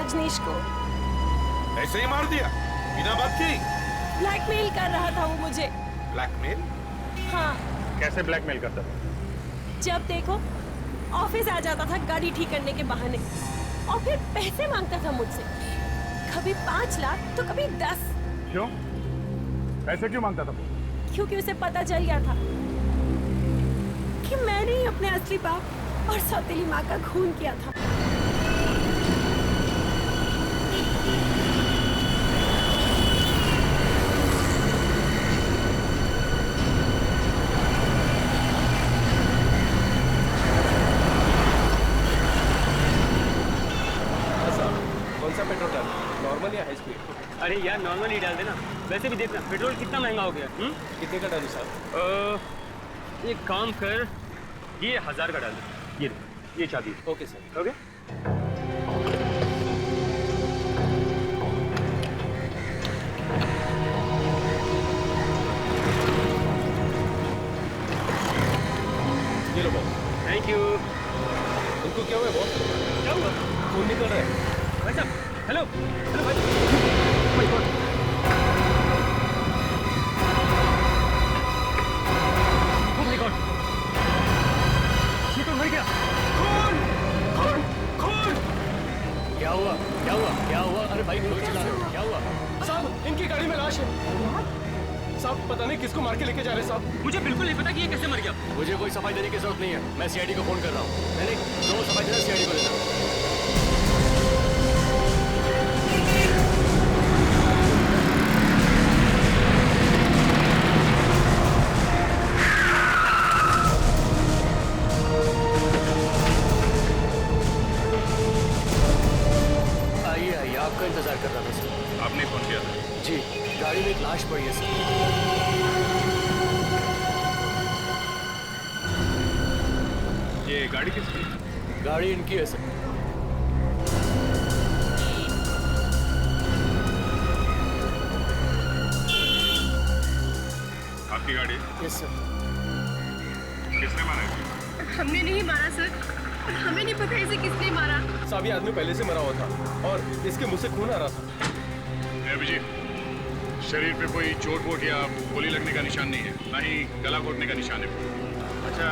रजनीश को। ऐसे ही मार दिया बिना बात की? ब्लैकमेल कर रहा था वो मुझे। ब्लैकमेल? हाँ। कैसे ब्लैकमेल करता था? जब देखो ऑफिस आ जाता था गाड़ी ठीक करने के बहाने और फिर पैसे मांगता था मुझसे, कभी 5 लाख तो कभी 10। क्यों? पैसे क्यों मांगता था? क्योंकि उसे पता चल गया था कि मैंने ही अपने असली बाप और सौतेली माँ का खून किया था। पेट्रोल डाल, नॉर्मल या हाई स्पीड? अरे यार नॉर्मल ही डाल देना। वैसे भी देखना पेट्रोल कितना महंगा हो गया। कितने का डालूं साहब? एक काम कर, ये 1000 का डाल दे। ये चाबी। Okay sir. ओके। ये लो बॉस। Thank you. उनको क्या हुआ बॉस? क्या हुआ? खून निकल रहा है। भाई साहब, हेलो हेलो भाई। Oh my God! ये तो मर गया। खून! खून! खून! क्या हुआ? क्या हुआ? क्या हुआ? अरे भाई क्यों चिल्ला रहे हो? क्या हुआ? साहब इनकी गाड़ी में लाश है। साहब पता नहीं किसको मार के लेके जा रहे हैं साहब। मुझे बिल्कुल नहीं पता कि ये कैसे मर गया। मुझे कोई सफाई देने की जरूरत नहीं है, मैं सीआईडी को फोन कर रहा हूँ। नहीं जो सफाई देना सीआईडी को देना। आइए आपका इंतजार कर रहा था सर। आपने फोन किया था? जी, गाड़ी में एक लाश पड़ी है सर। ये गाड़ी किसकी? गाड़ी इनकी है सर। आपकी गाड़ी? Yes sir. किसने मारा है? हमने नहीं मारा सर, और हमें नहीं पता इसे किसने मारा। साहब ये आदमी पहले से मरा हुआ था और इसके मुंह से खून आ रहा था। अभिजीत, शरीर पे कोई चोट वोट या गोली लगने का निशान नहीं है, ना ही गला घोटने का निशान है। अच्छा,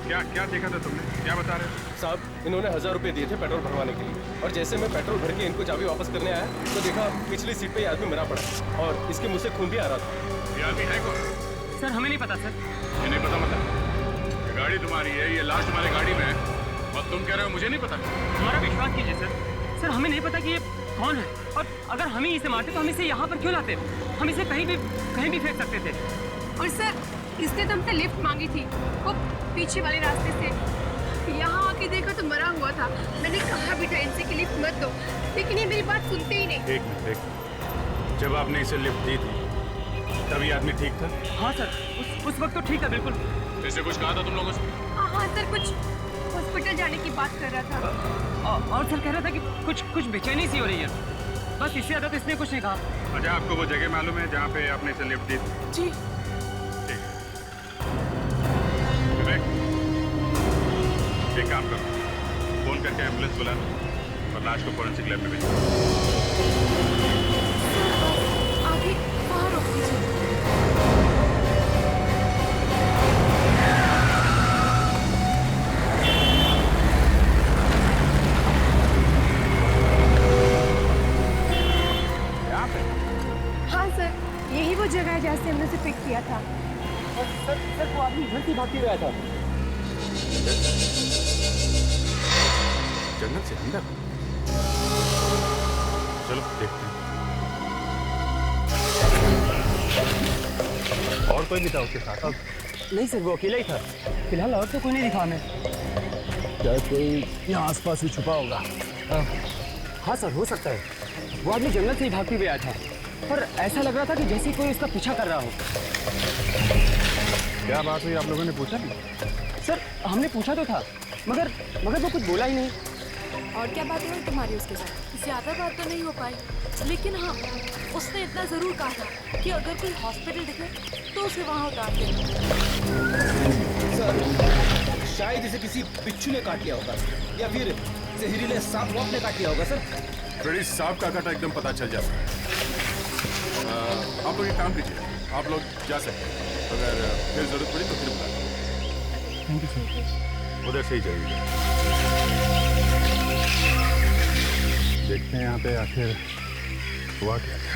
क्या क्या देखा था तुमने? क्या बता रहे हो? साहब इन्होंने 1000 रुपए दिए थे पेट्रोल भरवाने के लिए और जैसे मैं पेट्रोल भर के इनको चाबी वापस करने आया तो देखा पिछली सीट पे ये आदमी मरा पड़ा और इसके मुंह से खून भी आ रहा था। ये आदमी है कौन? सर हमें नहीं पता सर। ये नहीं पता मतलब? ये गाड़ी तुम्हारी है, ये लाश तुम्हारी गाड़ी में है और तुम कह रहे हो मुझे नहीं पता? हमारा विश्वास कीजिए सर। सर हमें नहीं पता कि ये कौन है और अगर हम ही इसे मारते तो हम इसे यहाँ पर क्यों लाते? हम इसे कहीं भी फेंक सकते थे। और सर इसने तो हमसे लिफ्ट मांगी थी, वो पीछे वाले रास्ते से। यहाँ आके देखा तो मरा हुआ था। मैंने कहा भी था इनसे कि लिफ्ट मत दो, लेकिन ये मेरी बात सुनते ही नहीं। एक मिनट, जब आपने इसे लिफ्ट दी थी तब ये आदमी ठीक था? हाँ सर, उस वक्त तो ठीक था बिल्कुल। इसे कुछ कहा था तुम लोगों से? हाँ सर, कुछ हॉस्पिटल जाने की बात कर रहा था। और सर कह रहा था कि कुछ बेचैनी सी हो रही है, बस इससे ज्यादा तो इसने कुछ नहीं कहा। अच्छा, आपको वो जगह मालूम है जहाँ पे आपने इसे लिफ्ट दी थी? जी। ठीक है, विवेक, एक काम करो, फोन करके एम्बुलेंस बुला लो और लाश को फोरेंसिक लैब में भेजो। आगे वहाँ रोक दीजिए। हाँ सर, यही वो जगह है जहाँ से हमने उसे पिक किया था। सर वो आदमी घर से भाग के गया था। जंगल से अंदर? चलो देखते हैं। और कोई भी था उसके साथ? नहीं सर, वो अकेला ही था। फिलहाल और तो कोई नहीं दिखा हमें। क्या कोई यहाँ आसपास ही छुपा होगा? हाँ सर, हो सकता है। वो आदमी जंगल से ही भागते हुए आया था और ऐसा लग रहा था कि जैसे कोई उसका पीछा कर रहा हो। क्या बात हुई, आप लोगों ने पूछा नहीं? सर हमने पूछा तो था, मगर वो कुछ बोला ही नहीं। और क्या बात हुई तुम्हारी उसके साथ? ज्यादा बात तो नहीं हो पाई, लेकिन हाँ उसने इतना जरूर कहा था कि अगर कोई हॉस्पिटल दिखे तो उसे वहाँ उतार दे। सर शायद इसे किसी बिच्छू ने काट लिया होगा या फिर जहरीले सांप वाप ने काट लिया होगा सर। फ्रेडी सांप का काटा एकदम पता चल जाता है। आप लोग एक काम कीजिए, आप लोग जा सकते हैं। अगर फिर जरूरत पड़ी तो फिर बुला। Thank you sir. उधर से ही जाइएगा। देखते हैं यहाँ पे आखिर हुआ क्या था।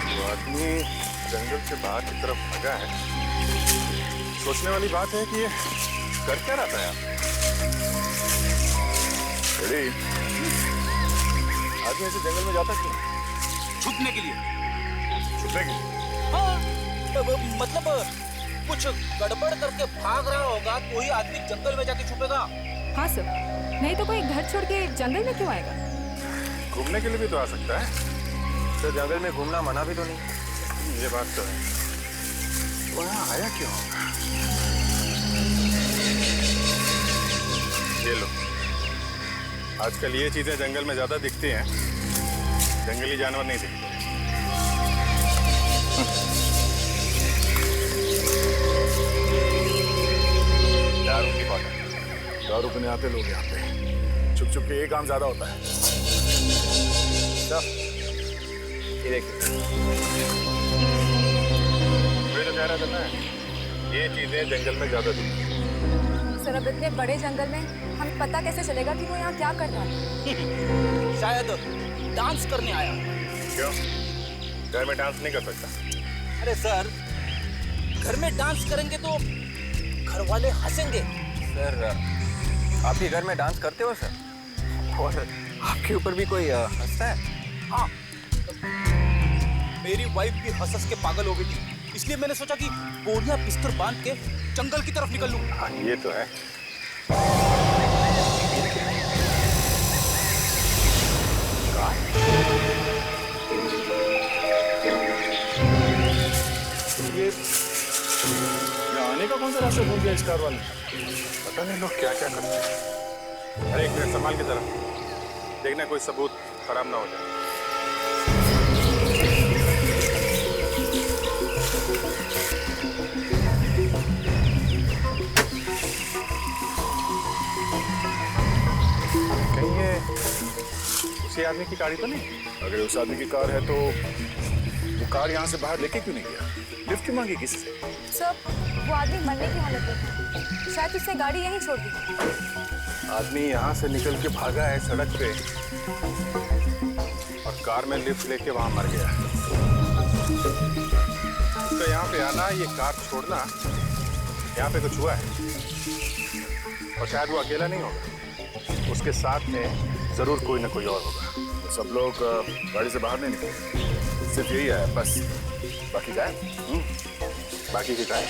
वो आदमी जंगल से बाहर की तरफ भागा है। सोचने वाली बात है कि ये कर क्या रहा था यार। आदमी ऐसे जंगल में जाता क्यों? छुपने के लिए। छुपने के लिए? हाँ, मतलब कुछ गड़बड़ करके भाग रहा होगा तो ही आदमी जंगल में जाके छुपेगा। हाँ सर, नहीं तो कोई घर छोड़ के जंगल में क्यों आएगा? घूमने के लिए भी तो आ सकता है। तो जंगल में घूमना मना भी तो नहीं। ये बात तो है। वो यहाँ आया क्यों होगा? ये लो, आजकल ये चीजें जंगल में ज्यादा दिखती हैं, जंगली जानवर नहीं दिखते। दारू की बोतल। दारू पीने आते लोग यहाँ पे छुप छुप के ये काम ज्यादा होता है। ये देखिए, मुझे तो कह रहा था ना, ये चीजें जंगल में ज्यादा दिखती हैं। सर, अब इतने बड़े जंगल में हमें पता कैसे चलेगा कि वो यहाँ क्या कर रहा है? शायद डांस करने आया। क्यों? घर में डांस नहीं कर सकता? अरे सर, घर में डांस करेंगे तो घर वाले हंसेंगे। सर, आप भी घर में डांस करते हो सर? और आपके ऊपर भी कोई हंसता है? हाँ, मेरी वाइफ भी हंस के पागल हो गई थी, इसलिए मैंने सोचा कि बोरिया बिस्तर बांध के जंगल की तरफ निकल लूं। हाँ, ये तो है। ये आने का कौन सा रास्ता भूल गया इस कार वाले? पता नहीं लोग क्या क्या करते हैं। अरे एक मिनट, संभाल की तरफ देखना, कोई सबूत खराब ना हो जाए। कहीं ये उसी आदमी की गाड़ी तो नहीं? अगर उस आदमी की कार है तो वो कार यहाँ से बाहर लेके क्यों नहीं गया? लिफ्ट क्यों मांगी किसी से? सर, वो आदमी मरने की हालत में था, शायद उसने गाड़ी यहीं छोड़ दी। आदमी यहाँ से निकल के भागा है सड़क पे और कार में लिफ्ट लेके वहां मर गया। तो यहाँ पे आना, ये कार छोड़ना, यहाँ पे कुछ हुआ है। और शायद वो अकेला नहीं होगा, उसके साथ में जरूर कोई ना कोई और होगा। तो सब लोग गाड़ी से बाहर नहीं निकले, सिर्फ यही है बस। बाकी गायब। बाकी की गायब।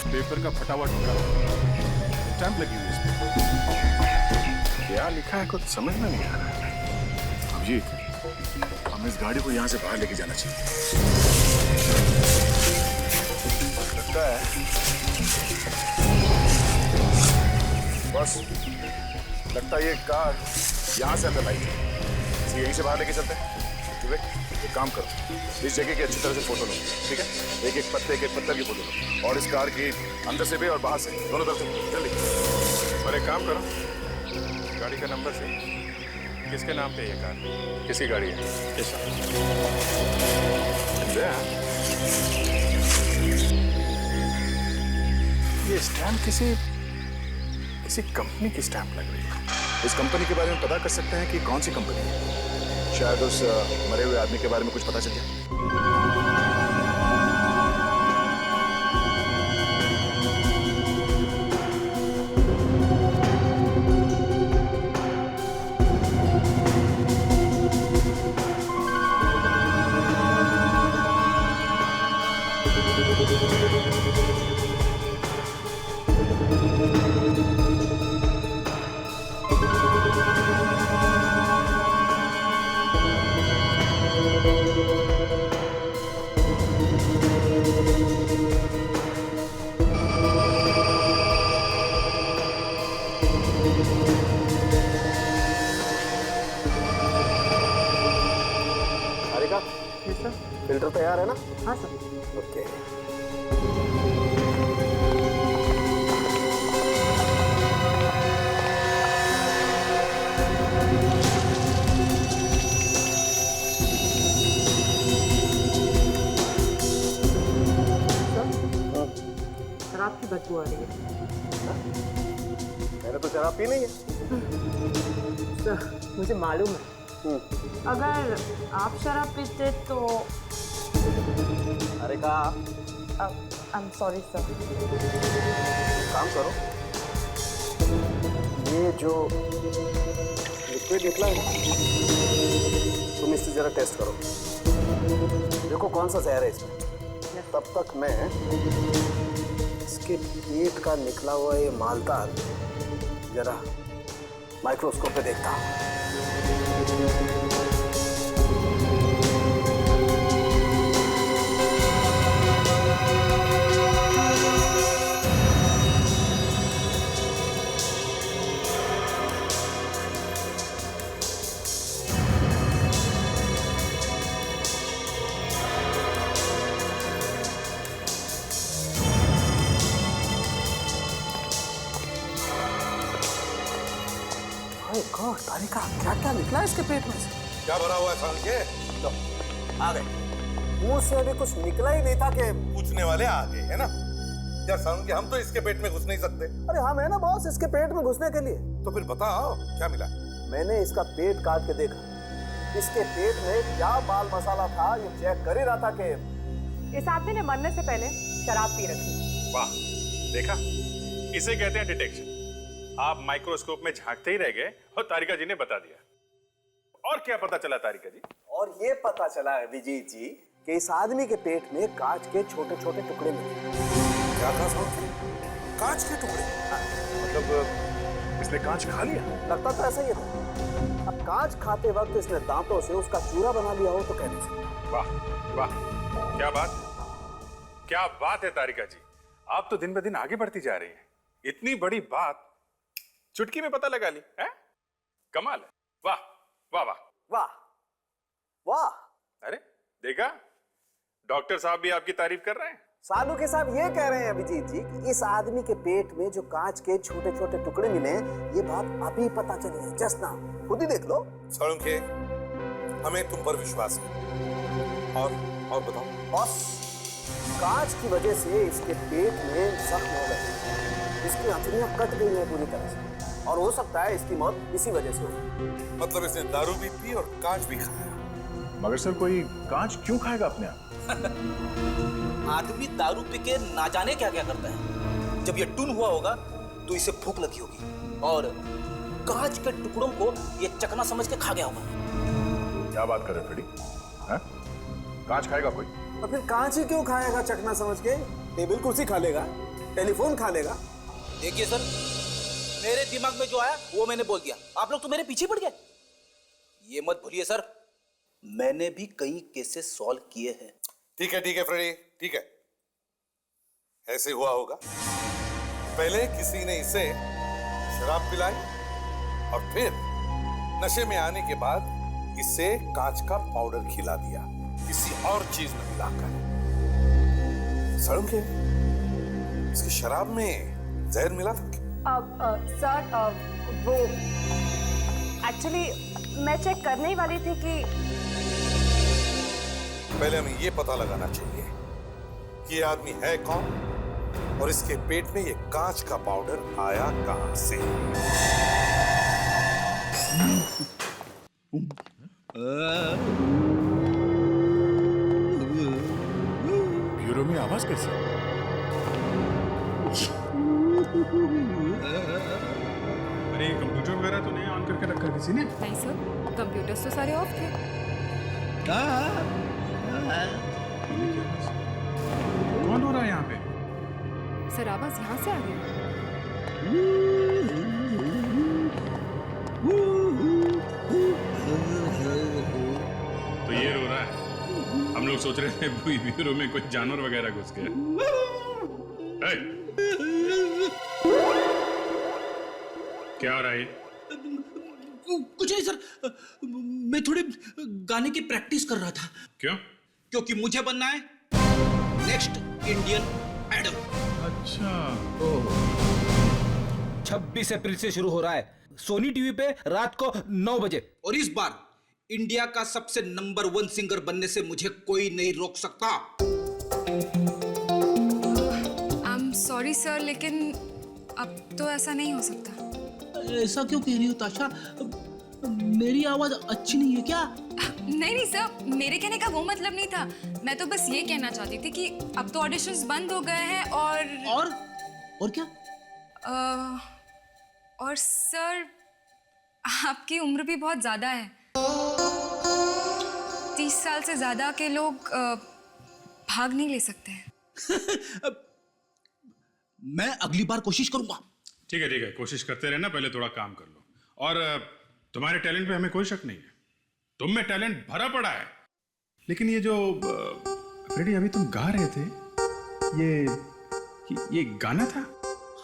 पेपर का फटा हुआ टुकड़ा, स्टैंप लगी हुई है इसमें। क्या लिखा है कुछ समझ में नहीं आ रहा है। अभिजीत, हमें इस गाड़ी को यहाँ से बाहर लेके जाना चाहिए। लगता है बस, लगता है ये कार यहाँ से अंदर लाई है। इसे यहीं से बाहर लेके चलते हैं। एक काम करो, इस जगह की अच्छी तरह से फोटो लो, ठीक है? एक एक पत्थर की फोटो लो, और इस कार की अंदर से भी और बाहर से, दोनों तरफ से जल्दी। और एक काम करो, गाड़ी का नंबर से किसके नाम पे ये कार, किसकी गाड़ी है? ये स्टैम्प किसी कंपनी की स्टैम्प लग रही है। इस कंपनी के बारे में पता कर सकते हैं कि कौन सी कंपनी है। शायद उस मरे हुए आदमी के बारे में कुछ पता चल जाए। तैयार है ना? हाँ सर। ओके। शराब की बदबू आ रही है। मैंने तो शराब पी नहीं है। सर मुझे मालूम है, अगर आप शराब पीते तो अरे कहा आई एम सॉरी सर। काम करो, ये जो लिक्विड निकला है तुम इससे जरा टेस्ट करो, देखो कौन सा जहर है इसमें। तब तक मैं इसके पेट का निकला हुआ ये मालदार जरा माइक्रोस्कोप पे देखता हूं। गॉड, तारिका क्या क्या निकला है इसके पेट में से? क्या भरा हुआ है साल के? लो, आ गए। मुंह से अभी कुछ निकला ही नहीं था कि पूछने वाले आ गए है ना? यार साल के हम तो इसके पेट में घुस नहीं सकते। अरे हम है ना बॉस इसके पेट में घुसने के लिए। तो फिर बताओ क्या मिला? मैंने इसका पेट काट के देखा, इसके पेट में क्या माल मसाला था ये चेक कर ही रहा था कि इस आदमी ने मरने से पहले शराब पी रखी। वाह, देखा, इसे कहते हैं डिटेक्शन। आप माइक्रोस्कोप में झांकते ही रह गए और तारिका जी ने बता दिया। और क्या पता चला तारिका जी? और ये पता चला अभिजीत जी कि इस आदमी के पेट में कांच के छोटे छोटे टुकड़े मिले। क्या था साल के? कांच के टुकड़े? मतलब इसने कांच खा लिया? लगता तो ऐसा ही था। अब कांच खाते वक्त इसने दांतों से उसका चूरा बना लिया हो तो कह नहीं सकते। वाह वाह, क्या बात, क्या बात है तारिका जी। आप तो दिन ब दिन आगे बढ़ती जा रही हैं। इतनी बड़ी बात चुटकी में पता लगा ली है? कमाल है। वाह वाह वाह वाह वाह। अरे देखा, डॉक्टर साहब भी आपकी तारीफ कर रहे हैं। सालू के साहब ये कह रहे हैं अभिजीत जी कि इस आदमी के पेट में जो कांच के छोटे छोटे टुकड़े मिले ये बात अभी पता चली है, जस्ट नाउ। खुद ही देख लो। सालुंके, हमें तुम पर विश्वास है। और बताओ। बॉस, कांच की वजह से इसके पेट में जख्म हो गए, इसकी हथेलियां कट गई हैं पूरी तरह से, और हो सकता है इसकी मौत इसी वजह से हो। मतलब इसने दारू भी पी और कांच भी खाया। मगर सर कोई कांच क्यों खाएगा अपने आप? आदमी दारू पी के ना जाने क्या क्या करता है। जब ये टून हुआ होगा तो इसे भूख लगी होगी और कांच के टुकड़ों को ये चकना समझ के खा गया होगा। क्या बात कर रहे फ्रेडी? कांच खाएगा कोई? तो फिर कांच ही क्यों खाएगा चकना समझ के? टेबल कुर्सी खा लेगा, टेलीफोन खा लेगा। देखिए सर, मेरे दिमाग में जो आया वो मैंने बोल दिया। आप लोग तो मेरे पीछे पड़ गए। ये मत भूलिए सर, मैंने भी कई केसेस सॉल्व किए हैं। ठीक है फ्रेडी, ठीक है। ऐसे हुआ होगा, पहले किसी ने इसे शराब पिलाई और फिर नशे में आने के बाद इसे कांच का पाउडर खिला दिया किसी और चीज में मिलाकर। सालुंके, इसकी शराब में जहर मिला था क्या? सर वो एक्चुअली मैं चेक करने ही वाली थी कि पहले हमें ये पता लगाना चाहिए कि ये आदमी है कौन और इसके पेट में ये कांच का पाउडर आया कहां से। ब्यूरो में आवाज कैसे? अरे कंप्यूटर वगैरह तो नहीं ऑन करके रखा किसी ने? नहीं सर, कंप्यूटर्स तो सारे ऑफ थे। कौन हो रहा है यहाँ पे? सर आवाज यहाँ से आ रही है। तो ये रो रहा है। हम लोग सोच रहे थे ब्यूरो में कुछ जानवर वगैरह घुस गया। क्या हो रहा है? कुछ नहीं सर, मैं थोड़े गाने की प्रैक्टिस कर रहा था। क्यों? क्योंकि मुझे बनना है नेक्स्ट इंडियन आइडल। अच्छा। 26 अप्रैल से शुरू हो रहा है सोनी टीवी पे रात को 9 बजे। और इस बार इंडिया का सबसे नंबर 1 सिंगर बनने से मुझे कोई नहीं रोक सकता। आई एम सॉरी सर, लेकिन अब तो ऐसा नहीं हो सकता। ऐसा क्यों कह रही हो ताशा? मेरी आवाज अच्छी नहीं है क्या? नहीं सर, मेरे कहने का वो मतलब नहीं था। मैं तो बस ये कहना चाहती थी कि अब तो ऑडिशंस बंद हो गए हैं और क्या? और सर, आपकी उम्र भी बहुत ज्यादा है। 30 साल से ज्यादा के लोग भाग नहीं ले सकते हैं। मैं अगली बार कोशिश करूंगा। ठीक है, कोशिश करते रहना, पहले थोड़ा काम कर लो। और तुम्हारे टैलेंट पे हमें कोई शक नहीं है, तुम में टैलेंट भरा पड़ा है। लेकिन ये जो फ्रेडी अभी तुम गा रहे थे, ये गाना था?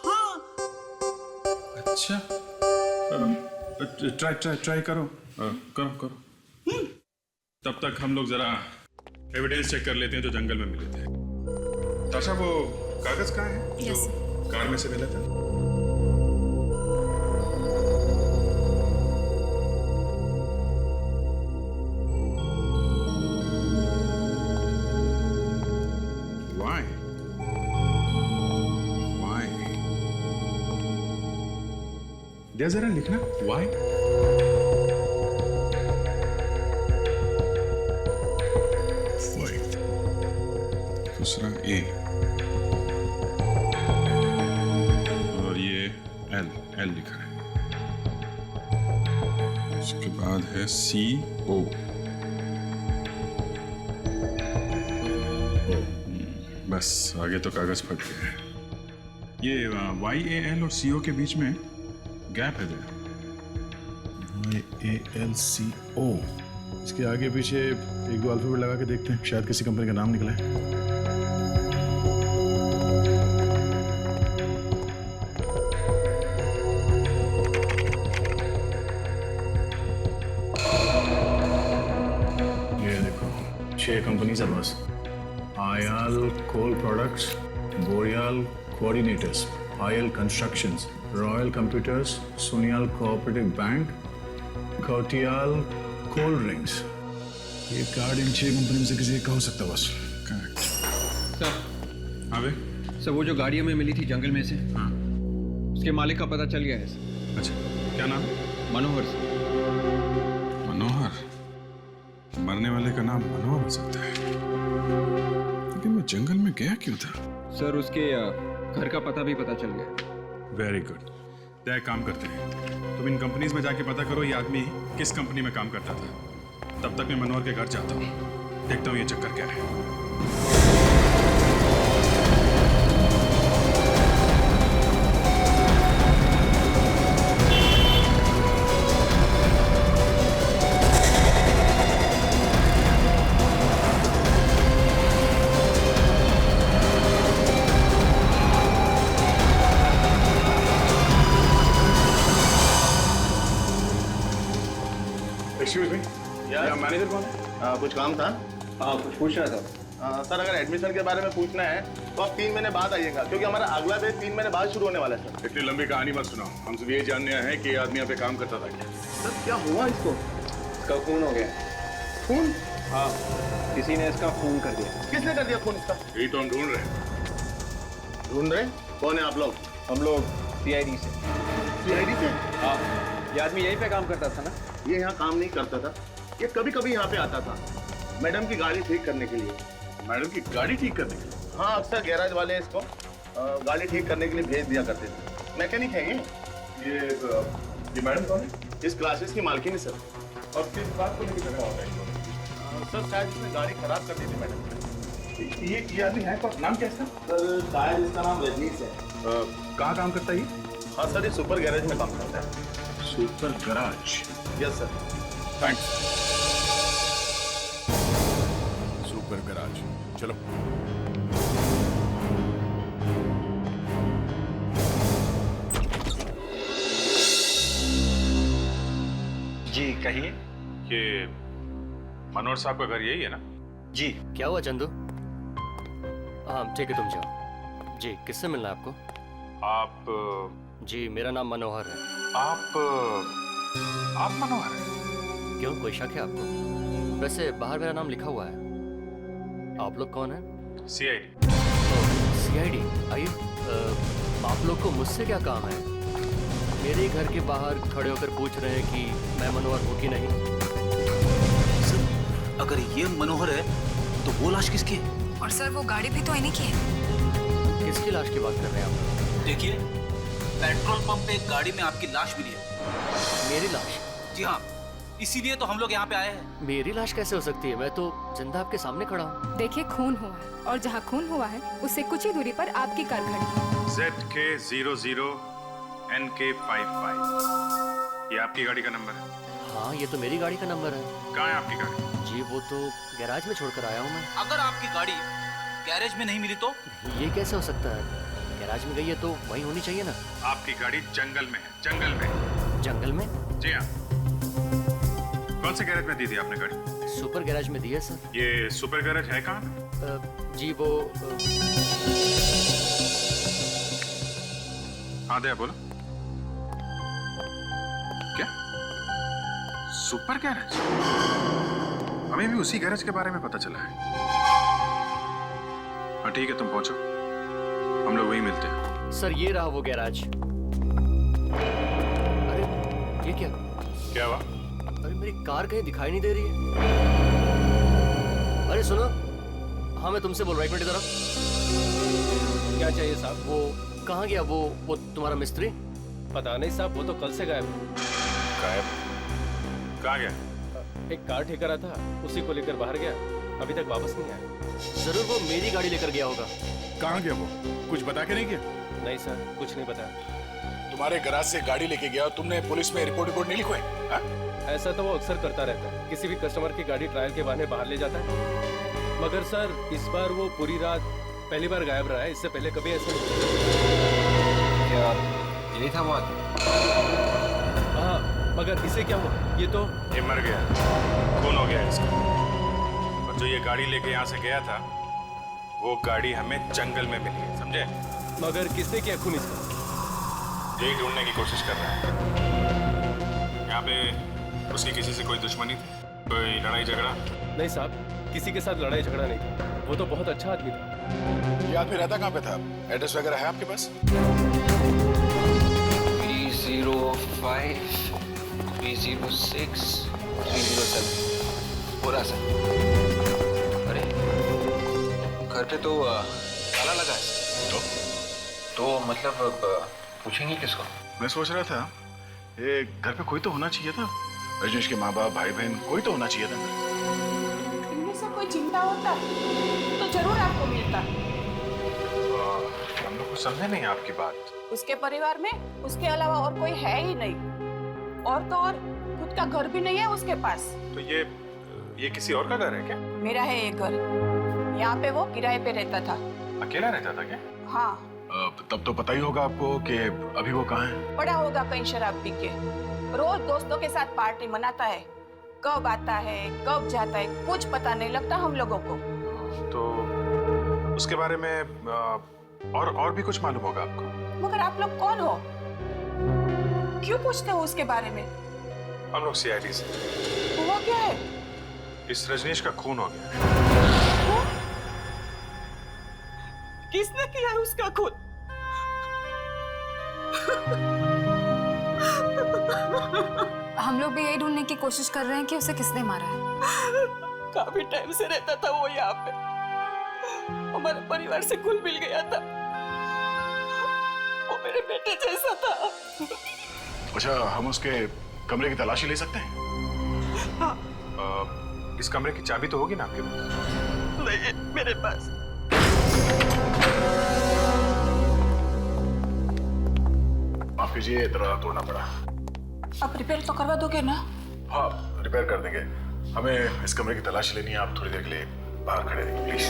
हाँ। अच्छा, ट्राई करो। करो। तब तक हम लोग जरा एविडेंस चेक कर लेते हैं जो जंगल में मिले थे। ताशा, वो कागज कहाँ है Yes, जो कार में से मिला था? Why? दे जरा लिखना why? दूसरा ए और ये एल लिखा है। उसके बाद है CO। बस आगे तो कागज फट गया है। ये YAL और CO के बीच में गैप है। YALCO। इसके आगे पीछे एक दो अल्फाबेट लगा के देखते हैं, शायद किसी कंपनी का नाम निकला है। ये देखो 6 कंपनीज है बस। Ayal coal products, Boriyal coordinators, Ayal constructions, royal computers, Soniyal cooperative bank, Ghotiyal cold drinks. ये कार्ड इन 6 कंपनी में से किसी एक का हो सकता है बस। सर, हाँ भाई। सर वो जो गाड़ी हमें मिली थी जंगल में से, हाँ, उसके मालिक का पता चल गया है सर। अच्छा, क्या नाम? मनोहर सर। मनोहर? मरने वाले का नाम मनोहर हो सकता है, लेकिन वो जंगल में गया क्यों था? सर उसके घर का पता भी पता चल गया। Very good. तो एक काम करते हैं, तुम इन कंपनीज में जाके पता करो ये आदमी किस कंपनी में काम करता था। तब तक मैं मनोहर के घर जाता हूँ, देखता हूँ ये चक्कर क्या है। एक्सक्यूज मी, मैनेजर कौन है? कुछ काम था? हाँ, कुछ पूछ रहा था। सर, अगर एडमिशन के बारे में पूछना है तो आप 3 महीने बाद आइएगा, क्योंकि हमारा अगला बैच 3 महीने बाद शुरू होने वाला है सर। इतनी लंबी कहानी मत सुनाओ, हम सिर्फ ये जानने आए हैं कि ये आदमी यहाँ पे काम करता था क्या? सर, क्या हुआ इसको? इसका खून हो गया। खून? हाँ, किसी ने इसका खून कर दिया। किसने कर दिया खून इसका? यही तो हम ढूंढ रहे हैं। ढूंढ रहे? कौन है आप लोग? हम लोग CID से। CID से? हाँ, ये आदमी यहीं पे काम करता था ना? ये यहाँ काम नहीं करता था, ये कभी कभी यहाँ पे आता था मैडम की गाड़ी ठीक करने के लिए। मैडम की गाड़ी ठीक करने के लिए? हाँ, अक्सर गैराज वाले इसको गाड़ी ठीक करने के लिए भेज दिया करते थे। मैकेनिक है ये मैडम कौन है? इस क्लासेस की मालकिन है सर। और किस बात को लेकर झगड़ा होता है? सर, शायद इसने गाड़ी खराब कर दी थी मैडम। ये आदमी है कौन? नाम क्या है इसका? सर, शायद इसका नाम रजनीश है। कहाँ काम करता है ये? हाँ सर, ये सुपर गैरेज में काम करता है। Super garage? Yes sir. Thanks. Super garage, चलो। जी कहिए। ये मनोहर साहब का घर यही है ना? जी। क्या हुआ चंदू? हाँ ठीक है, तुम जाओ। जी, किससे मिलना है आपको? आप जी, मेरा नाम मनोहर है। आप मनोहर हैं? क्यों, कोई शक है आपको? वैसे बाहर मेरा नाम लिखा हुआ है। आप लोग कौन हैं? सीआईडी। सीआईडी? आइए। आप लोग को मुझसे क्या काम है? मेरे ही घर के बाहर खड़े होकर पूछ रहे हैं कि मैं मनोहर हूँ कि नहीं। सर, अगर ये मनोहर है तो वो लाश किसकी है? और सर वो गाड़ी भी तो इन्हीं की है। किसकी लाश की बात कर रहे हैं आप? देखिए, पेट्रोल पंप पे एक गाड़ी में आपकी लाश मिली है। मेरी लाश? जी हाँ, इसीलिए तो हम लोग यहाँ पे आए हैं। मेरी लाश कैसे हो सकती है? मैं तो जिंदा आपके सामने खड़ा हूँ। देखिए, खून हुआ है और जहाँ खून हुआ है उससे कुछ ही दूरी पर आपकी कार खड़ी है। ZK00 NK55, ये आपकी गाड़ी का नंबर है? हाँ, ये तो मेरी गाड़ी का नंबर है। कहाँ है आपकी गाड़ी? जी, वो तो गैराज में छोड़कर आया हूँ मैं। अगर आपकी गाड़ी गैरेज में नहीं मिली तो? ये कैसे हो सकता है? गैराज में गई है तो वहीं होनी चाहिए ना। आपकी गाड़ी जंगल में है, जंगल में। जंगल में? जी हाँ। कौन से गैरेज में दी थी आपने गाड़ी? सुपर गैराज में दी है सर। ये सुपर गैरेज है कहाँ? जी वो हाँ दया बोलो। क्या सुपर गैरेज? हमें भी उसी गैरेज के बारे में पता चला है। हाँ ठीक है, तुम पहुंचो, हम लोग वहीं मिलते हैं। सर, ये रहा वो गैराज। अरे ये क्या? क्या हुआ? अरे मेरी कार कहीं दिखाई नहीं दे रही है। अरे सुनो, हाँ मैं तुमसे बोल रहा हूँ, एक मिनट इधर आओ। क्या चाहिए साहब? वो कहाँ गया वो तुम्हारा मिस्त्री? पता नहीं साहब, वो तो कल से गायब है। गायब? कहाँ गया? एक कार ठेका रहा था, उसी को लेकर बाहर गया, अभी तक वापस नहीं आया। जरूर वो मेरी गाड़ी लेकर गया होगा। कहाँ गया वो? कुछ बता के नहीं गया? नहीं सर, कुछ नहीं बताया। तुम्हारे गैराज से गाड़ी लेके गया, तुमने पुलिस में रिपोर्ट नहीं लिखवाई? ऐसा तो वो अक्सर करता रहता है, किसी भी कस्टमर की गाड़ी ट्रायल के बहाने बाहर ले जाता है। मगर सर, इस बार वो पूरी रात पहली बार गायब रहा है, इससे पहले कभी ऐसा नहीं। क्या यही था बात? हाँ, मगर इसे क्या हुआ? ये मर गया, खून हो गया इसका। और जो ये गाड़ी लेके यहाँ से गया था, वो गाड़ी हमें जंगल में मिली है, समझे? मगर किसने किया खून इसका? यही ढूंढने की कोशिश कर रहा है। यहाँ पे उसकी किसी से कोई दुश्मनी थी? कोई लड़ाई झगड़ा? नहीं साहब, किसी के साथ लड़ाई झगड़ा नहीं था, वो तो बहुत अच्छा आदमी था। ये आदमी रहता कहाँ पे था? एड्रेस वगैरह है आपके पास? B05 B06 307 पूरा सर। अरे घर पे तो ताला लगा है। तो मतलब पूछेंगे किसको? मैं सोच रहा था ये घर पे कोई तो होना चाहिए था। रजनीश के माँ बाप, भाई बहन, कोई तो होना चाहिए था। इनमें से कोई चिंता होता तो जरूर आपको मिलता। हम लोग को समझे नहीं आपकी बात। उसके परिवार में उसके अलावा और कोई है ही नहीं, और तो और खुद का घर भी नहीं है उसके पास। तो ये किसी और का घर है क्या? मेरा है ये घर, यहाँ पे वो किराए पे रहता था। अकेला रहता था क्या? हाँ। तब तो पता ही होगा आपको कि अभी वो कहाँ है। पड़ा होगा कहीं शराब पी के, रोज दोस्तों के साथ पार्टी मनाता है, कब आता है कब जाता है कुछ पता नहीं लगता हम लोगों को। तो उसके बारे में और भी कुछ मालूम होगा आपको? मगर आप लोग कौन हो? क्यों पूछते हो उसके बारे में? हम लोग सीआईडी से। हुआ क्या है? इस रजनीश का खून हो गया। किसने किया है उसका खून? हम लोग भी यही ढूंढने की कोशिश कर रहे हैं कि उसे किसने मारा है। काफी टाइम से रहता था वो यहाँ पे, हमारे परिवार से घुल मिल गया था, वो मेरे बेटे जैसा था। अच्छा, हम उसके कमरे की तलाशी ले सकते हैं? हाँ। इस कमरे की चाबी तो होगी ना आपके पास? नहीं, मेरे पास। माफ कीजिए, दरवाजा तोड़ना पड़ा। आप रिपेयर तो करवा दोगे ना? हाँ, रिपेयर कर देंगे। हमें इस कमरे की तलाशी लेनी है, आप थोड़ी देर के लिए बाहर खड़े रहिए प्लीज।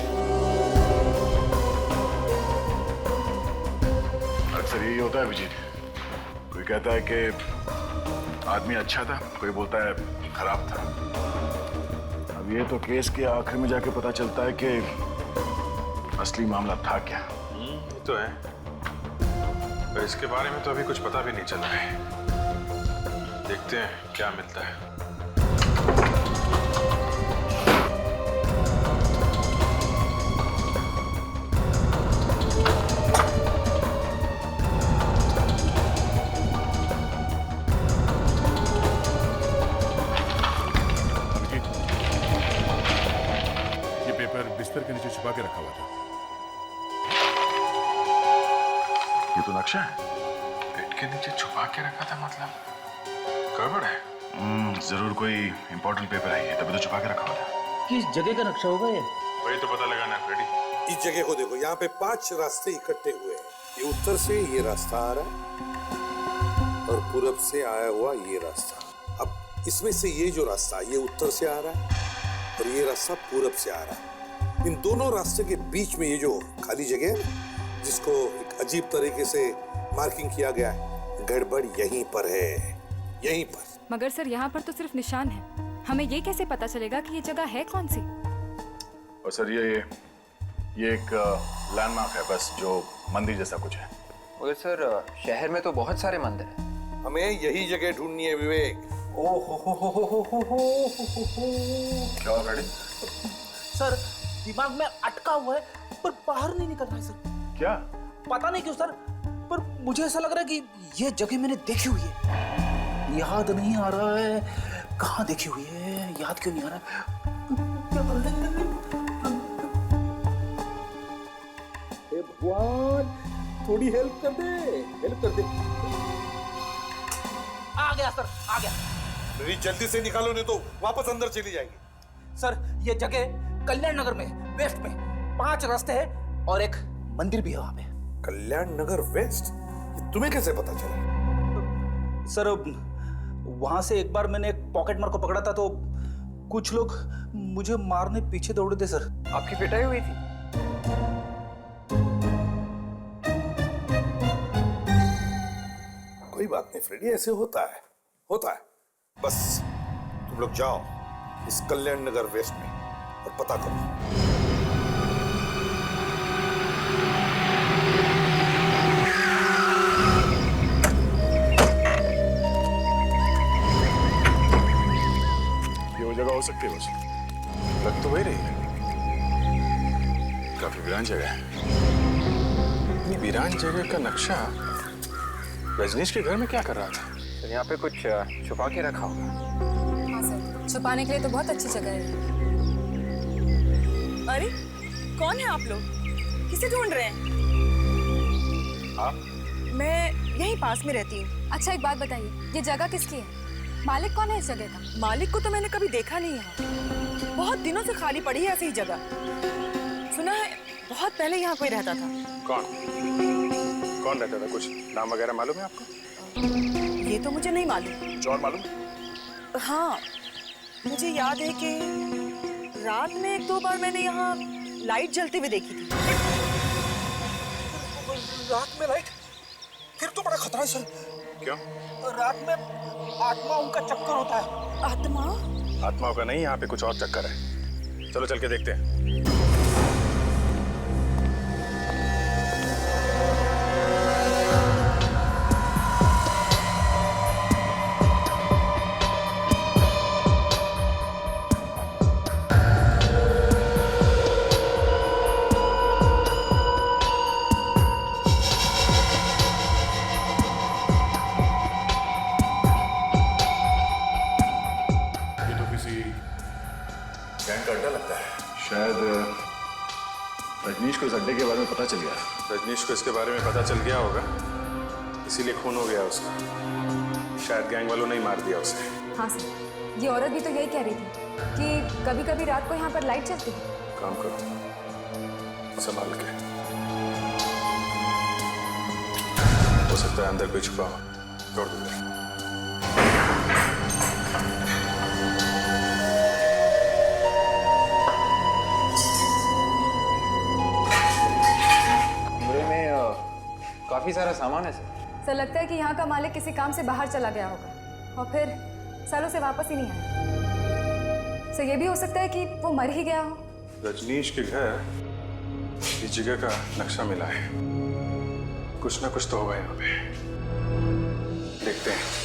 अक्सर यही होता है अभिजीत, कोई कहता है कि आदमी अच्छा था, कोई बोलता है खराब था। अब ये तो केस के आखिर में जाके पता चलता है कि असली मामला था क्या। ये तो है, पर इसके बारे में तो अभी कुछ पता भी नहीं चला है। देखते हैं क्या मिलता है। ये पेपर बिस्तर के नीचे छुपा के रखा हुआ था। ये तो नक्शा है। बेड के नीचे छुपा के रखा था, मतलब गड़बड़ है। जरूर कोई इंपॉर्टेंट पेपर है ये, तभी तो छुपा के रखा हुआ था। किस जगह का नक्शा होगा ये? वही तो पता लगाना है फ्रेडी। इस जगह को देखो, यहाँ पे 5 रास्ते इकट्ठे हुए हैं। ये उत्तर से ये रास्ता आ रहा है और पूरब से आया हुआ ये रास्ता। अब इसमें से ये जो रास्ता ये उत्तर से आ रहा है और ये रास्ता पूरब से आ रहा है। इन दोनों रास्ते के बीच में ये जो खाली जगह है ना, जिसको एक अजीब तरीके से मार्किंग किया गया है, गड़बड़ यहीं पर है, यहीं पर। मगर सर यहाँ पर तो सिर्फ निशान है, हमें ये कैसे पता चलेगा कि ये जगह है कौन सी? और सर ये एक लैंडमार्क है बस, जो मंदिर जैसा कुछ है। मगर सर शहर में तो बहुत सारे मंदिर हैं। हमें यही जगह ढूंढनी है विवेक। क्या हुआ फ्रेडी? सर दिमाग में अटका हुआ है पर बाहर नहीं निकल रहा है सर। क्या? पता नहीं क्यों सर, पर मुझे ऐसा लग रहा है कि ये जगह मैंने देखी हुई है। याद नहीं आ रहा है कहाँ देखी हुई है, याद क्यों नहीं आ रहा हे भगवान, थोड़ी हेल्प कर दे, हेल्प कर दे। आ गया सर, आ गया। मेरी जल्दी से निकालो, नहीं तो वापस अंदर चली जाएगी। सर ये जगह कल्याण नगर में, वेस्ट में 5 रास्ते हैं और एक मंदिर भी है वहां पे। कल्याण नगर वेस्ट? ये तुम्हें कैसे पता चला? सर वहां से एक बार मैंने एक पॉकेट मार को पकड़ा था तो कुछ लोग मुझे मारने पीछे दौड़े थे सर। आपकी पिटाई हुई थी? कोई बात नहीं फ्रेडी, ऐसे होता है, होता है। बस तुम लोग जाओ इस कल्याण नगर वेस्ट में और पता करो। जगह हो सकती है बस, लग तो वही रही है। काफी वीरान जगह है। इतनी वीरान जगह का नक्शा रजनीश के घर में क्या कर रहा था? सर यहाँ पे कुछ छुपा के रखा होगा। हाँ सर, छुपाने के लिए तो बहुत अच्छी जगह है। अरे कौन है आप लोग? किसे ढूंढ रहे हैं? आप? मैं यहीं पास में रहती हूँ। अच्छा एक बात बताइए, ये जगह किसकी है? मालिक कौन है इस जगह का? मालिक को तो मैंने कभी देखा नहीं है, बहुत दिनों से खाली पड़ी है ऐसी ही जगह। सुना है बहुत पहले यहाँ कोई रहता था। कौन रहता था? कुछ नाम वगैरह मालूम है आपको? ये तो मुझे नहीं मालूम। जॉन मालूम? हाँ मुझे याद है कि रात में 1-2 बार मैंने यहाँ लाइट जलती हुई देखी थी। रात में लाइट? फिर तो बड़ा खतरा है सर। क्यों? रात में आत्माओं का चक्कर होता है। आत्मा? आत्माओं का नहीं, यहाँ पे कुछ और चक्कर है। चलो चल के देखते हैं। शायद रजनीश को इस अड्डे के बारे में पता चल गया। रजनीश को इसके बारे में पता चल गया होगा, इसीलिए खून हो गया उसका। शायद गैंग वालों ने ही मार दिया उसे। हाँ सर, ये औरत भी तो यही कह रही थी कि कभी कभी रात को यहाँ पर लाइट चलती है। काम करो, संभाल के। हो सकता है अंदर कोई छुपा हो, छोड़ दो। काफी सारा सामान है सर। सर लगता है कि यहाँ का मालिक किसी काम से बाहर चला गया होगा और फिर सालों से वापस ही नहीं आया। सर ये भी हो सकता है कि वो मर ही गया हो। रजनीश के घर इस जगह का नक्शा मिला है, कुछ ना कुछ तो होगा यहाँ पे, देखते हैं।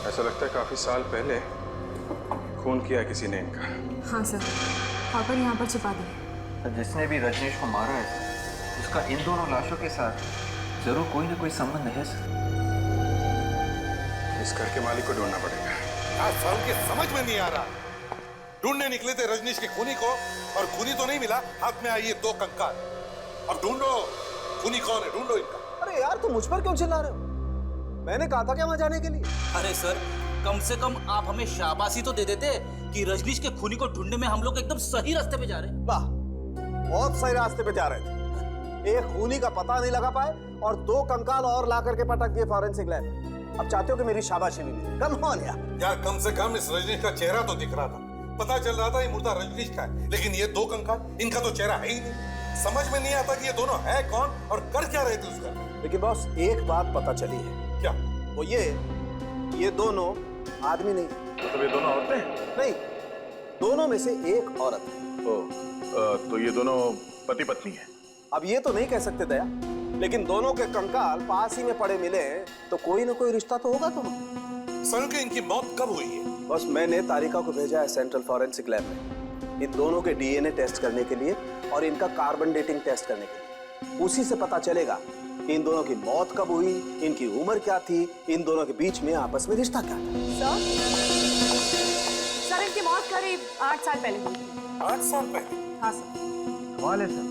ऐसा लगता है काफी साल पहले खून किया किसी ने इनका। हाँ सर, पापा यहाँ पर छुपा दिए। जिसने भी रजनीश को मारा है उसका इन दोनों लाशों के साथ जरूर कोई ना कोई संबंध है सर। इस घर के मालिक को ढूंढना पड़ेगा। आज साल के समझ में नहीं आ रहा। ढूंढने निकले थे रजनीश के खूनी को और खूनी तो नहीं मिला, हाथ में आई ये 2 कंकाल। अब ढूंढो खूनी कौन है, ढूंढो इनका। अरे यार तुम मुझ पर क्यों चिल्ला रहे हो? मैंने कहा था क्या वहां जाने के लिए। अरे सर, कम से कम आप हमें शाबाशी तो दे देते कि रजनीश के खूनी को ढूंढने में हम लोग एकदम सही रास्ते पे जा रहे हैं। वाह, बहुत सही रास्ते पे जा रहे थे। एक खूनी का पता नहीं लगा पाए और 2 कंकाल और ला करके पटक दिए फॉरेंसिक लैब में। अब चाहते हो कि मेरी शाबाशी भी मिले? कम ऑन यार। कम से कम इस रजनीश का चेहरा तो दिख रहा था, पता चल रहा था ये मुर्दा रजनीश का है, लेकिन ये 2 कंकाल, इनका तो चेहरा है ही नहीं। समझ में नहीं आता कि ये दोनों है कौन और कर क्या रहे थे उस घर में। लेकिन बॉस एक बात पता चली है। क्या? वो ये दोनों आदमी नहीं। मतलब ये दोनों औरतें हैं? नहीं, दोनों में से एक औरत है। तो ये दोनों पति पत्नी हैं। अब ये तो नहीं कह सकते दया, लेकिन दोनों के कंकाल पास ही में पड़े मिले तो कोई ना कोई रिश्ता तो होगा। तुम सर के इनकी मौत कब हुई है? बस मैंने तारिका को भेजा है सेंट्रल फॉरेंसिक लैब में इन दोनों के डीएनए टेस्ट करने के लिए और इनका कार्बन डेटिंग टेस्ट करने के लिए। उसी से पता चलेगा कि इन दोनों की मौत कब हुई, इनकी उम्र क्या थी, इन दोनों के बीच में आपस में रिश्ता क्या था। सर इनकी मौत करीब 8 साल पहले हुई थी। 8 साल पहले? हाँ सर। कमाल है सर,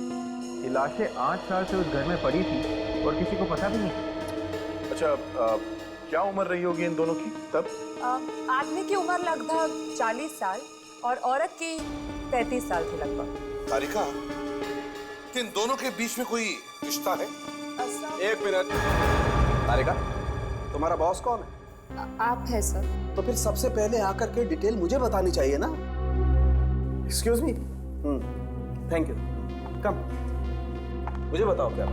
ये लाशें 8 साल से उस घर में पड़ी थी और किसी को पता भी नहीं। अच्छा, क्या उम्र रही होगी इन दोनों की तब? आदमी की उम्र लगभग 40 साल और औरत की 35 साल थी लगभग। तारिका, इन दोनों के बीच में कोई रिश्ता है? एक मिनट तारिका, तुम्हारा बॉस कौन है? आप है सर। तो फिर सबसे पहले आकर के डिटेल मुझे बतानी चाहिए ना। Excuse me. Thank you. Come, मुझे बताओ क्या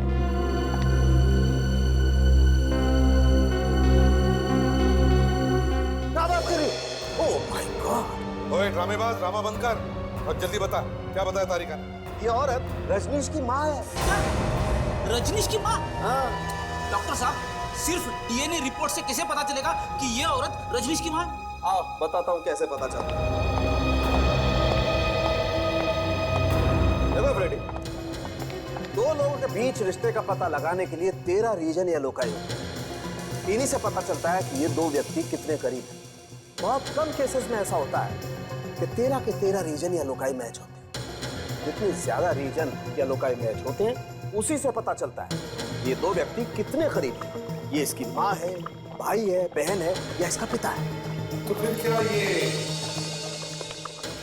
बात कर रही हो? Oh my god. ओए ड्रामेबाज, ड्रामा बंद कर और जल्दी बता, क्या बताया तारिका ने? ये औरत रजनीश की माँ है। रजनीश की माँ? हाँ। डॉक्टर साहब, सिर्फ डीएनए रिपोर्ट से कैसे पता चलेगा कि ये औरत रजनीश की माँ है? आओ बताता हूँ कैसे पता चलता है। देखो फ्रेडी, 2 लोगों के बीच रिश्ते का पता लगाने के लिए 13 रीजन या लोकाई होते हैं। इन्हीं से पता चलता है कि ये 2 व्यक्ति कितने करीब हैं। बहुत कम केसेस में ऐसा होता है कि 13 के 13 रीजन या लोकाई मैच होते हैं। जितने ज्यादा रीजन या लोकाई मैच होते हैं उसी से पता चलता है ये 2 व्यक्ति कितने करीब हैं। ये इसकी माँ है, भाई है, बहन है या इसका पिता है। तो फिर क्या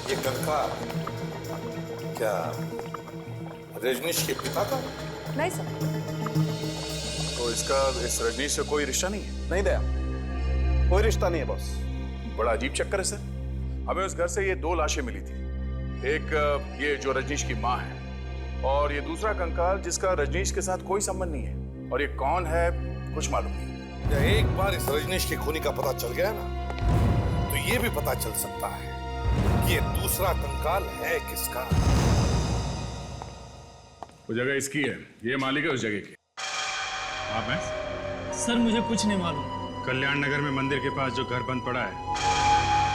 ये कंकाल क्या रजनीश के पिता का? नहीं सर। तो इसका इस रजनीश से कोई रिश्ता नहीं है? नहीं दया, कोई रिश्ता नहीं है बॉस। बड़ा अजीब चक्कर है सर। हमें उस घर से ये 2 लाशें मिली थी, एक ये जो रजनीश की माँ है और ये दूसरा कंकाल जिसका रजनीश के साथ कोई संबंध नहीं है। और ये कौन है कुछ मालूम नहीं। एक बार इस रजनीश के खूनी का पता चल गया ना, तो ये भी पता चल सकता है कि ये दूसरा कंकाल है किसका। वो जगह इसकी है, ये मालिक है उस जगह की। आप हैं? सर मुझे कुछ नहीं मालूम। कल्याण नगर में मंदिर के पास जो घर बंद पड़ा है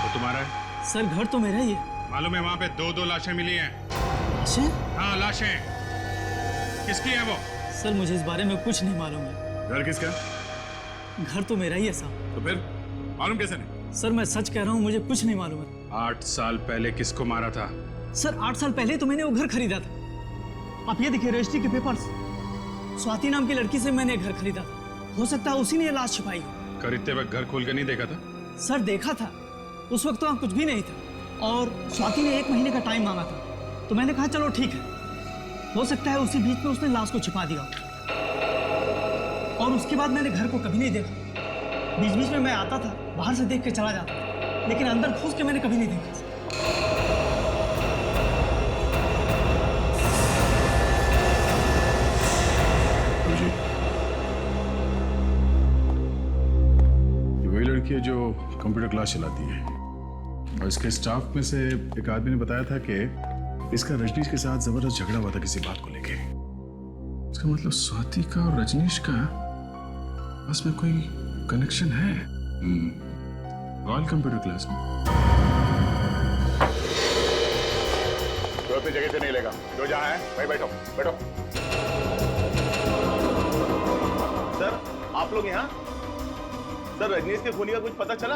वो तुम्हारा है? सर घर तो मेरा ही है। मालूम है वहां पे दो लाशें मिली हैं। लाशें? हाँ लाशें। किसकी है वो? सर मुझे इस बारे में कुछ नहीं मालूम है। घर किसका? घर तो मेरा ही है साहब। तो फिर मालूम कैसे नहीं? सर मैं सच कह रहा हूँ, मुझे कुछ नहीं मालूम है। 8 साल पहले किसको मारा था? सर 8 साल पहले तो मैंने वो घर खरीदा था। आप ये देखिए रजिस्ट्री के पेपर्स। स्वाति नाम की लड़की से मैंने घर खरीदा था। हो सकता है उसी ने ये लाश छिपाई हो। खरीदते वक्त घर खोल कर नहीं देखा था? सर देखा था, उस वक्त तो वहाँ कुछ भी नहीं था और स्वाति ने 1 महीने का टाइम मांगा था, तो मैंने कहा चलो ठीक है। हो सकता है उसी बीच में उसने लाश को छिपा दिया और उसके बाद मैंने घर को कभी नहीं देखा। बीच बीच में मैं आता था, बाहर से देख के चला जाता था, लेकिन अंदर घुस के मैंने कभी नहीं देखा। वही लड़की है जो कंप्यूटर क्लास चलाती है और इसके स्टाफ में से एक आदमी ने बताया था कि इसका रजनीश के साथ जबरदस्त झगड़ा हुआ था किसी बात को लेके। इसका मतलब स्वाति का और रजनीश का बस में कोई कनेक्शन है। रॉयल कंप्यूटर क्लास में। तो अपनी जगह से नहीं लेगा, जो जहाँ है भाई बैठो बैठो। सर आप लोग यहाँ? सर रजनीश के खूनी का कुछ पता चला?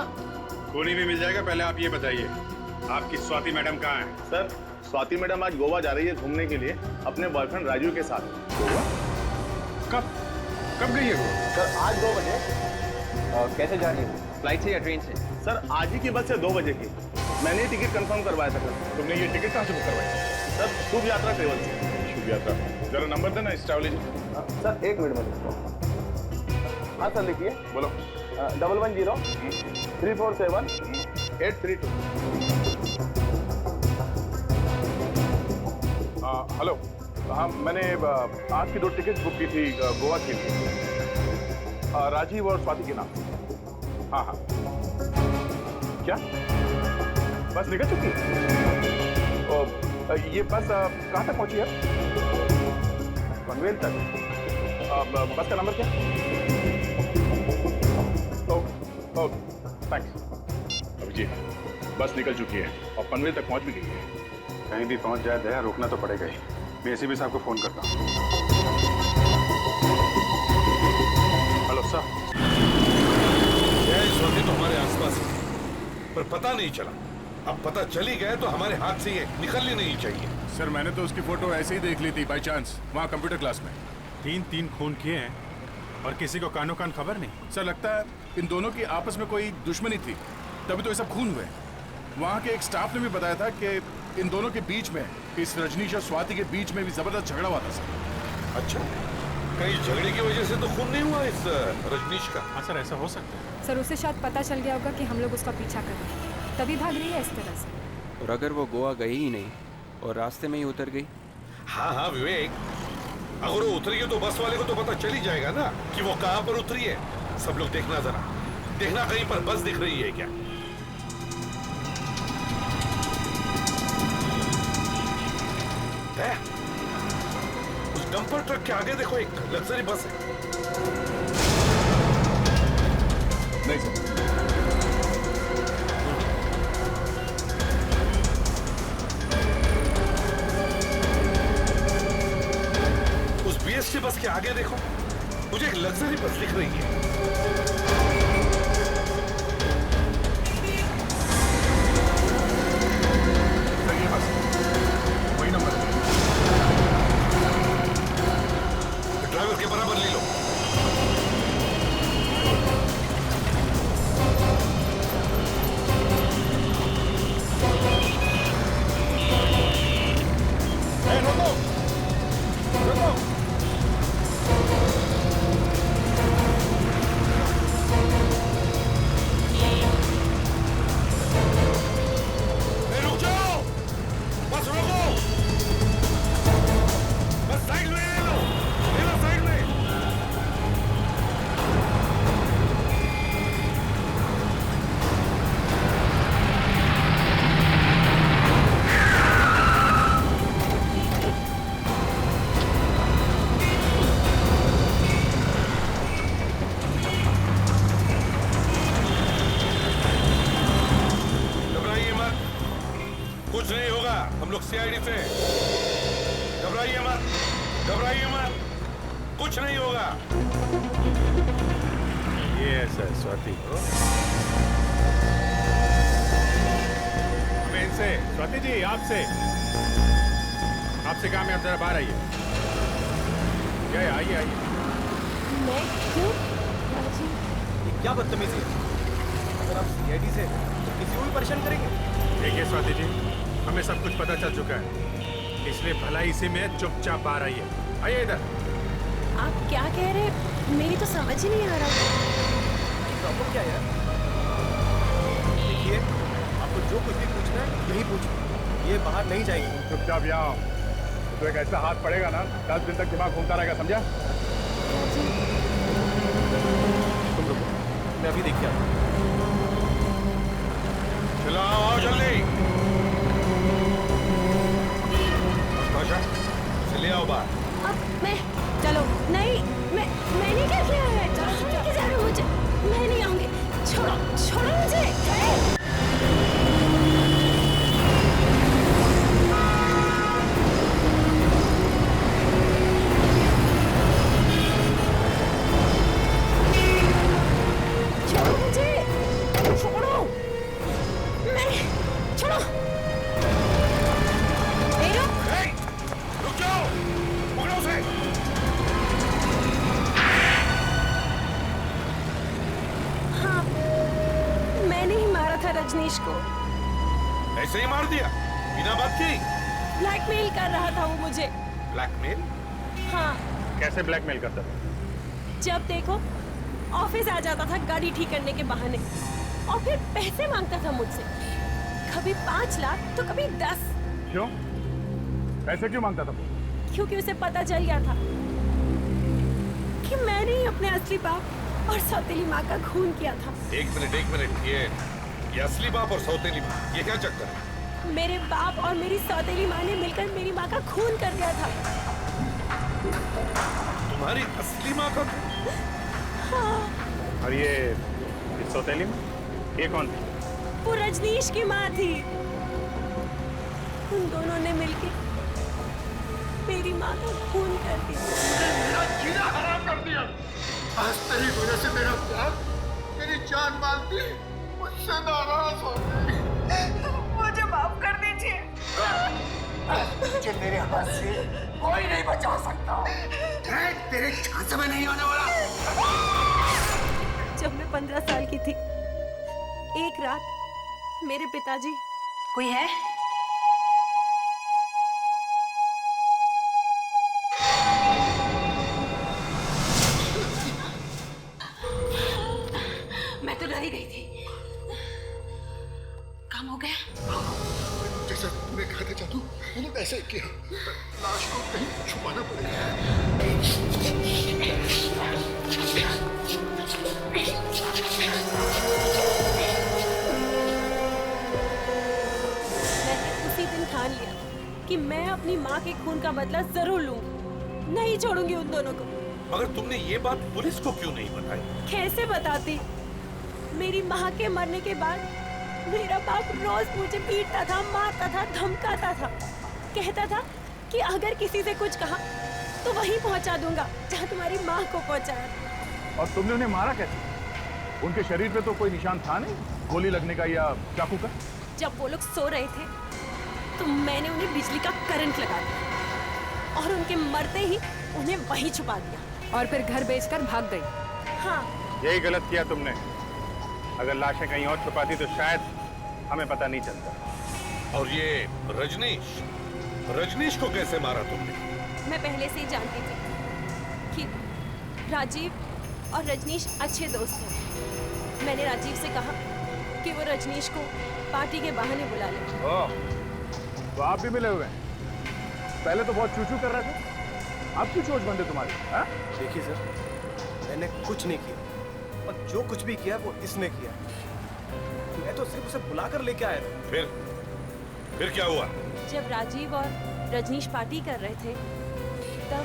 खूनी भी मिल जाएगा, पहले आप ये बताइए आपकी स्वाति मैडम कहाँ है? सर स्वाति मैडम आज गोवा जा रही है घूमने के लिए अपने बॉयफ्रेंड राजू के साथ। गोवा? कब कब गई है वो? सर आज 2 बजे। कैसे जा रही है, फ्लाइट से या ट्रेन से? सर आज ही की बस से 2 बजे की। मैंने ही टिकट कंफर्म करवाया था सर। तुमने ये टिकट कहाँ से बुक करवाई? सर शुभ यात्रा ट्रेवल से। शुभ यात्रा। जरा नंबर देना इस ट्रैवल एजेंट। सर 1 मिनट में। हाँ सर लिखिए। बोलो। 110 347 832। हेलो, हाँ मैंने आज की 2 टिकट बुक की थी गोवा के लिए, राजीव और स्वाति के नाम। हाँ हाँ। क्या बस निकल चुकी है? ये बस कहाँ तक पहुंची है? पनवेल तक। बस का नंबर क्या? थैंक्स। अभिजीत, बस निकल चुकी है और पनवेल तक पहुंच भी गई है। कहीं भी पहुंच जाए दया, रोकना तो पड़ेगा ही। मैं एसीपी साहब को फोन करता हूँ। Hello sir. स्वाति तो हमारे आसपास है, पर पता नहीं चला। अब पता चली गए तो हमारे हाथ से ये निकलनी नहीं चाहिए। सर मैंने तो उसकी फोटो ऐसे ही देख ली थी बाय चांस, वहाँ कंप्यूटर क्लास में। 3 खून किए हैं और किसी को कानो कान खबर नहीं। सर लगता है इन दोनों की आपस में कोई दुश्मनी थी, तभी तो ये सब खून हुए। वहाँ के एक स्टाफ ने भी बताया था कि इन दोनों के बीच में, इस रजनीश और स्वाति के बीच में भी जबरदस्त झगड़ा हुआ था सर। अच्छा, कहीं झगड़े की वजह से तो खून नहीं हुआ इस रजनीश का? हाँ सर ऐसा हो सकता है। सर उसे शायद पता चल गया होगा कि हम लोग उसका पीछा कर रहे हैं, तभी भाग रही है इस तरह से। और अगर वो गोवा गई ही नहीं और रास्ते में ही उतर गई? हाँ हाँ विवेक, अगर वो उतरी है तो बस वाले को तो पता चल ही जाएगा ना कि वो कहाँ पर उतरी है। सब लोग देखना, जरा देखना कहीं पर बस दिख रही है क्या। उस डंपर ट्रक के आगे देखो, एक लग्जरी बस है। नहीं सर। उस बीएसटी बस के आगे देखो, मुझे एक लग्जरी बस दिख रही है। ड्राइवर के बराबर ले लो। रोको रोको। रुक जाओ, बस रोको, बस साइड में ले लो साइड में। सीआईडी से। घबराइए मत, कुछ नहीं होगा। ये है सर स्वाति। हमें इनसे, स्वाति जी आपसे काम है, आप जरा बाहर आइए। आइए। मैं क्यों? क्या बदतमीजी है? अगर आप सीआईडी से किसी को भी परेशान करेंगे। देखिए स्वाति जी, हमें सब कुछ पता चल चुका है, इसलिए भला इसी में चुपचाप बाहर आइए। आइए इधर। आप क्या कह रहे हैं? मेरी तो समझ ही नहीं आ रहा। प्रॉब्लम क्या है यार? देखिए, आपको जो कुछ भी पूछना है यही पूछिए, ये बाहर नहीं जाएगी। चुपचाप यहाँ तो एक ऐसा हाथ पड़ेगा ना, 10 दिन तक दिमाग घूमता रहेगा, समझा? तुम रुको, मैं अभी देखिए आता हूँ। चलो आओ जल्दी। भाषा चलिए आओ बाहर। अब मैं चलो नहीं, मैंने क्या किया है? चलो लेके जा रहे हो मुझे। मैं नहीं आऊंगी। छोड़ो मुझे। रजनीश को ऐसे ही मार दिया बिना बात की? ब्लैकमेल कर रहा था वो मुझे। ब्लैकमेल? हाँ। कैसे ब्लैकमेल करता था? जब देखो ऑफिस आ जाता था गाड़ी ठीक करने के बहाने और फिर पैसे मांगता था मुझसे, कभी 5 लाख तो कभी 10। क्यों? पैसे क्यों मांगता था? क्योंकि उसे पता चल गया था कि मैंने ही अपने असली बाप और सौतेली माँ का खून किया था। एक मिनट, ये असली बाप और सौतेली माँ, ये क्या चक्कर है? मेरे बाप और मेरी सौतेली माँ ने मिलकर मेरी माँ का खून कर दिया था। तुम्हारी असली माँ का? हाँ। और ये सौतेली माँ, ये कौन थी? वो रजनीश की माँ थी। उन दोनों ने मिलकर मेरी माँ का खून कर दिया। मेरा जीना हराम कर दिया। आज तेरी वजह से मेरा प्यार, मेरी जान मालती मुझसे नाराज हो गई। मुझे माफ कर दीजिए। मुझे मेरे हाथ से कोई नहीं बचा सकता। मैं तेरे झांसे में नहीं आने वाला। जब मैं 15 साल की थी, एक रात मेरे पिताजी। कोई है? मैं तो डर ही गई थी। काम हो गया? जैसा तूने कहा था जादू, मैंने वैसे ही किया। लाश को कहीं छुपाना पड़ेगा। मैंने उसी दिन ठान लिया कि मैं अपनी माँ के खून का बदला जरूर लूंगी। नहीं छोड़ूंगी उन दोनों को। मगर तुमने ये बात पुलिस को क्यों नहीं बताई? कैसे बताती? मेरी माँ के मरने के बाद मेरा बाप रोज मुझे पीटता था, मारता था, धमकाता था। कहता था कि अगर किसी से कुछ कहा तो वहीं पहुंचा दूंगा जहां तुम्हारी माँ को पहुंचाया। और तुमने उन्हें मारा कैसे? उनके शरीर पे तो कोई निशान था नहीं, गोली लगने का या चाकू का। जब वो लोग सो रहे थे तो मैंने उन्हें बिजली का करंट लगा दिया और उनके मरते ही उन्हें वहीं छुपा दिया और फिर घर बेचकर भाग गई। हाँ। यही गलत किया तुमने। अगर लाशें कहीं और छुपाती तो शायद हमें पता नहीं चलता। और ये रजनीश को कैसे मारा तुमने? मैं पहले से ही जानती थी कि राजीव और रजनीश अच्छे दोस्त हैं। मैंने राजीव से कहा कि वो रजनीश को पार्टी के बहाने बुला ले। ओह, तो आप भी मिले हुए हैं? पहले तो बहुत चूचू कर रहे थे, अब क्यों चोट बंद है तुम्हारी? देखिए सर, मैंने कुछ नहीं किया और जो कुछ भी किया वो इसने किया। मैं तो सिर्फ उसे बुलाकर लेके आया था। फिर क्या हुआ? जब राजीव और रजनीश पार्टी कर रहे थे तब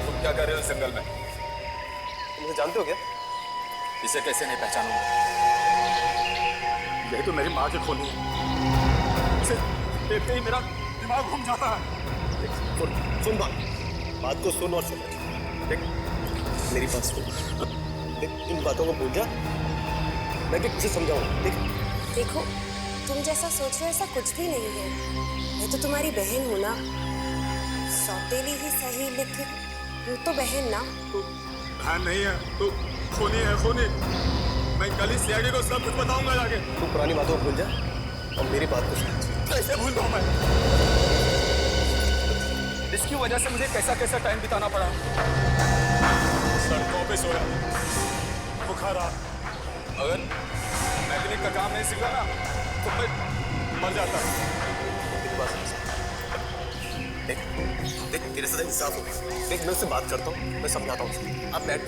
तुम क्या कर रहे हो इस जंगल में? तुम इसे जानते हो क्या? इस इसे कैसे नहीं पहचानूंगा? यही तो मेरी माँ की खूनी है। इसे देखते ही मेरा दिमाग घूम जाता है। सुन बात को सुन और समझ। देख मेरी बात सुन। देख इन बातों को भूल जा। मैं भी कुछ समझाऊंगा। देखो तुम जैसा सोच रहे हो ऐसा कुछ भी नहीं है। मैं तो तुम्हारी बहन हूँ ना, सौतेली ही सही लेकिन हूँ तो बहन ना। बहन नहीं है तू, खूनी है खूनी। मैं कल ही सीआईडी को सब कुछ बताऊंगा जाके। तू पुरानी बातों को भूल जा और मेरी बात को सुन। कैसे भूल जाऊं मैं? इसकी वजह से मुझे कैसा कैसा टाइम बिताना पड़ा। सड़कों पे सोया, बुखार आ। अगर मैकेनिक का काम नहीं सीखा ना तो मैं मर जाता। देख तेरे साथ इंसाफ होगा। देख मैं उससे बात करता हूँ, मैं समझाता हूँ। आप बैठ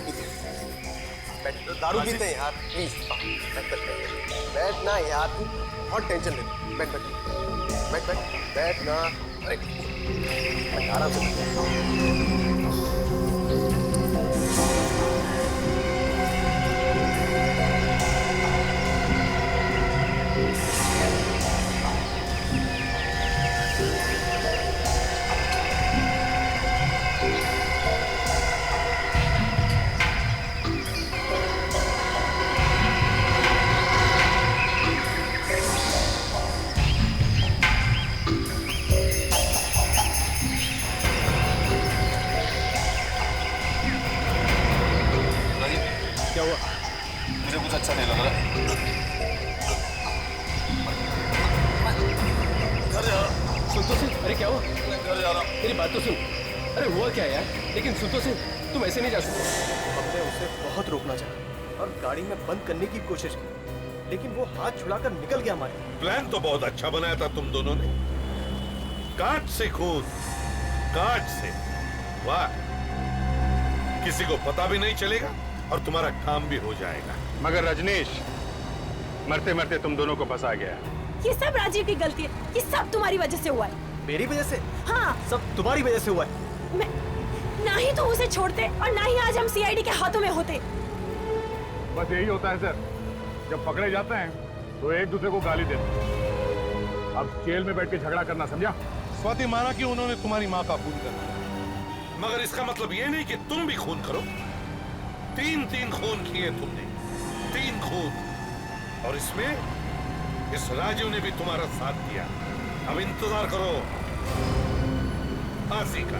दारू पीते हैं यार, प्लीज बैठ ना यार, तू बहुत टेंशन ले। बैठ ना, आराम से। क्या हुआ? मुझे कुछ अच्छा नहीं लग रहा। घर जा। सुनतो सिंह, अरे क्या हुआ? घर जा रहा हूँ। मेरी बात तो सुन। अरे हुआ क्या यार? लेकिन सुनतो सिंह, तुम ऐसे नहीं जा सकते। हमने उसे बहुत रोकना चाहा और गाड़ी में बंद करने की कोशिश की, लेकिन वो हाथ छुड़ाकर निकल गया हमारे। प्लान तो बहुत अच्छा बनाया था तुम दोनों ने। काट से खून, काट से। वाह, किसी को पता भी नहीं चलेगा और तुम्हारा काम भी हो जाएगा। मगर रजनीश, मरते मरते तुम दोनों को फंसा गया। ये सब राजीव की गलती है। ये सब तुम्हारी वजह से हुआ है। मेरी वजह से? हाँ, सब तुम्हारी वजह से हुआ है। मैं ना ही तो उसे छोड़ते और ना ही आज हम सीआईडी के हाथों में होते। बस यही होता है सर, जब पकड़े जाते हैं तो एक दूसरे को गाली देते हैं। अब जेल में बैठ के झगड़ा करना, समझा? स्वाति माना कि उन्होंने तुम्हारी माँ का खून करना, मगर इसका मतलब ये नहीं कि तुम भी खून करो। 3 खून किए तुमने, 3 खून, और इसमें इस राजू ने भी तुम्हारा साथ दिया। अब इंतजार करो फांसी का।